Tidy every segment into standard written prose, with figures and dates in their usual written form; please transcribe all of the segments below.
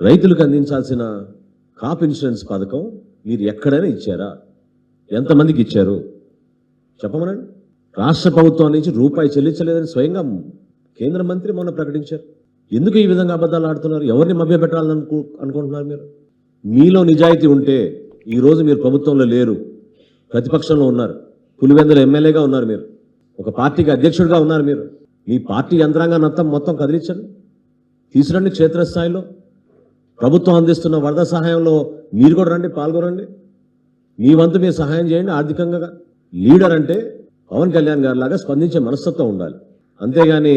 రైతులకు అందించాల్సిన cap insurance పథకం మీరు ఎక్కడైనా ఇచ్చారా? ఎంతమందికి ఇచ్చారు చెప్పమనండి. రాష్ట్ర ప్రభుత్వం నుంచి రూపాయి చెల్లించలేదని స్వయంగా కేంద్ర మంత్రి మొన్న ప్రకటించారు. ఎందుకు ఈ విధంగా అబద్ధాలు ఆడుతున్నారు? ఎవరిని మభ్యపెట్టాలని అనుకుంటున్నారు మీరు? మీలో నిజాయితీ ఉంటే ఈరోజు మీరు ప్రభుత్వంలో లేరు, ప్రతిపక్షంలో ఉన్నారు, పులివెందుల ఎమ్మెల్యేగా ఉన్నారు, మీరు ఒక పార్టీకి అధ్యక్షుడిగా ఉన్నారు. మీరు మీ పార్టీ యంత్రాంగాన్ని మొత్తం కదిలించండి, తీసుకురండి. క్షేత్రస్థాయిలో ప్రభుత్వం అందిస్తున్న వరద సహాయంలో మీరు కూడా రండి, పాల్గొనండి. మీ వంతు మీరు సహాయం చేయండి ఆర్థికంగా. లీడర్ అంటే పవన్ కళ్యాణ్ గారి లాగా స్పందించే మనస్తత్వం ఉండాలి. అంతేగాని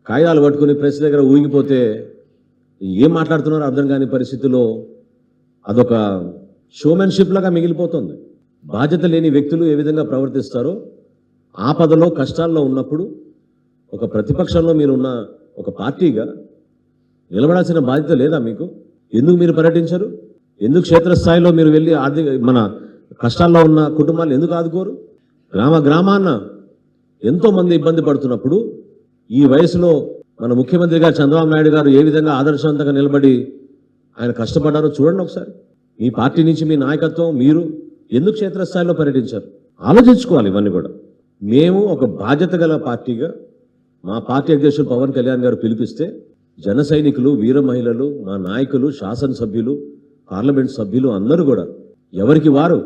కాగితాలు పట్టుకుని ప్రెస్ దగ్గర ఊగిపోతే ఏం మాట్లాడుతున్నారో అర్థం కాని పరిస్థితుల్లో అదొక షోమెన్షిప్ లాగా మిగిలిపోతుంది. బాధ్యత లేని వ్యక్తులు ఏ విధంగా ప్రవర్తిస్తారో, ఆపదలో కష్టాల్లో ఉన్నప్పుడు ఒక ప్రతిపక్షంలో మీరున్న ఒక పార్టీగా నిలబడాల్సిన బాధ్యత లేదా మీకు? ఎందుకు మీరు పర్యటించరు? ఎందుకు క్షేత్రస్థాయిలో మీరు వెళ్ళి మన కష్టాల్లో ఉన్న కుటుంబాలు ఎందుకు ఆదుకోరు? గ్రామాన్న ఎంతో మంది ఇబ్బంది పడుతున్నప్పుడు ఈ వయసులో మన ముఖ్యమంత్రి గారు చంద్రబాబు నాయుడు గారు ఏ విధంగా ఆదర్శవంతంగా నిలబడి ఆయన కష్టపడ్డారో చూడండి ఒకసారి. మీ పార్టీ నుంచి మీ నాయకత్వం మీరు ఎందుకు క్షేత్రస్థాయిలో పర్యటించారు? ఆలోచించుకోవాలి ఇవన్నీ కూడా. మేము ఒక బాధ్యత గల పార్టీగా మా పార్టీ అధ్యక్షులు పవన్ కళ్యాణ్ గారు పిలిపిస్తే జన సైనికులు, వీర మహిళలు, మా నాయకులు, శాసనసభ్యులు, పార్లమెంట్ సభ్యులు అందరూ కూడా ఎవరికి వారు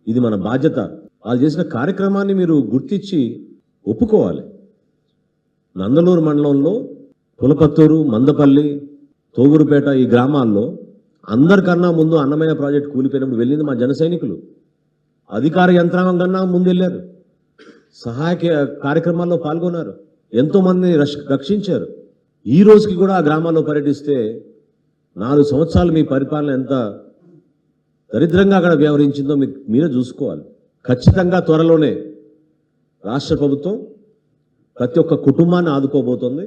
ఇది మన బాధ్యత, వాళ్ళు చేసిన కార్యక్రమాన్ని మీరు గుర్తించి ఒప్పుకోవాలి. నందలూరు మండలంలో పులపత్తూరు, మందపల్లి, తోగురుపేట ఈ గ్రామాల్లో అందరికన్నా ముందు అన్నమయ్య ప్రాజెక్టు కూలిపోయినప్పుడు వెళ్ళింది మా జన సైనికులు. అధికార యంత్రాంగం కన్నా ముందు వెళ్ళారు, సహాయక కార్యక్రమాల్లో పాల్గొన్నారు, ఎంతో మందిని రక్షించారు. ఈ రోజుకి కూడా ఆ గ్రామాల్లో పర్యటిస్తే 4 సంవత్సరాలు మీ పరిపాలన ఎంత దరిద్రంగా అక్కడ వ్యవహరించిందో మీరే చూసుకోవాలి. ఖచ్చితంగా త్వరలోనే రాష్ట్ర ప్రభుత్వం ప్రతి ఒక్క కుటుంబాన్ని ఆదుకోబోతోంది.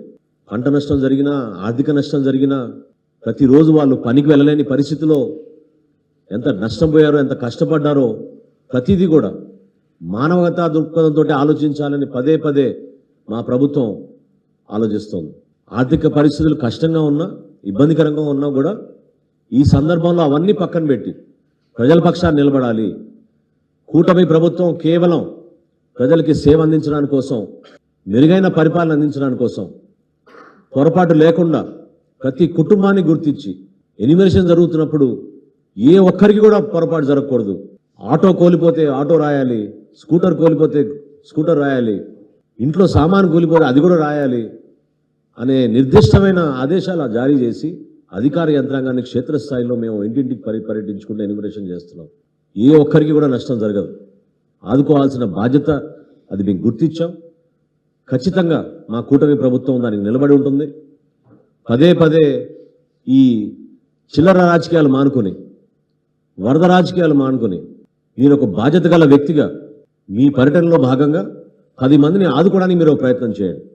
పంట నష్టం జరిగినా, ఆర్థిక నష్టం జరిగినా ప్రతిరోజు వాళ్ళు పనికి వెళ్ళలేని పరిస్థితిలో ఎంత నష్టం పోయారో, ఎంత కష్టపడ్డారో ప్రతిదీ కూడా మానవతా దృక్పథంతో ఆలోచించాలని పదే పదే మా ప్రభుత్వం ఆలోచిస్తోంది. ఆర్థిక పరిస్థితులు కష్టంగా ఉన్నా, ఇబ్బందికరంగా ఉన్నా కూడా ఈ సందర్భంలో అవన్నీ పక్కన పెట్టి ప్రజల పక్షాన్ని నిలబడాలి. కూటమి ప్రభుత్వం కేవలం ప్రజలకి సేవ అందించడానికి కోసం, మెరుగైన పరిపాలన అందించడానికి కోసం పొరపాటు లేకుండా ప్రతి కుటుంబాన్ని గుర్తించి ఎన్యూమరేషన్ జరుగుతున్నప్పుడు ఏ ఒక్కరికి కూడా పొరపాటు జరగకూడదు. ఆటో కోల్పోతే ఆటో రాయాలి, స్కూటర్ కోల్పోతే స్కూటర్ రాయాలి, ఇంట్లో సామాను కూలిపోతే అది కూడా రాయాలి అనే నిర్దిష్టమైన ఆదేశాలు జారీ చేసి అధికార యంత్రాంగాన్ని క్షేత్రస్థాయిలో మేము ఇంటింటికి పర్యటించుకుంటూ ఎన్యూమరేషన్ చేస్తున్నాం. ఏ ఒక్కరికి కూడా నష్టం జరగదు. ఆదుకోవాల్సిన బాధ్యత అది మేము గుర్తించాం. ఖచ్చితంగా మా కూటమి ప్రభుత్వం దానికి నిలబడి ఉంటుంది. పదే పదే ఈ చిల్లర రాజకీయాలు మానుకొని, వరద రాజకీయాలు మానుకొని మీరు ఒక బాధ్యత గల వ్యక్తిగా మీ పర్యటనలో భాగంగా 10 మందిని ఆదుకోవడానికి మీరు ప్రయత్నం చేయండి.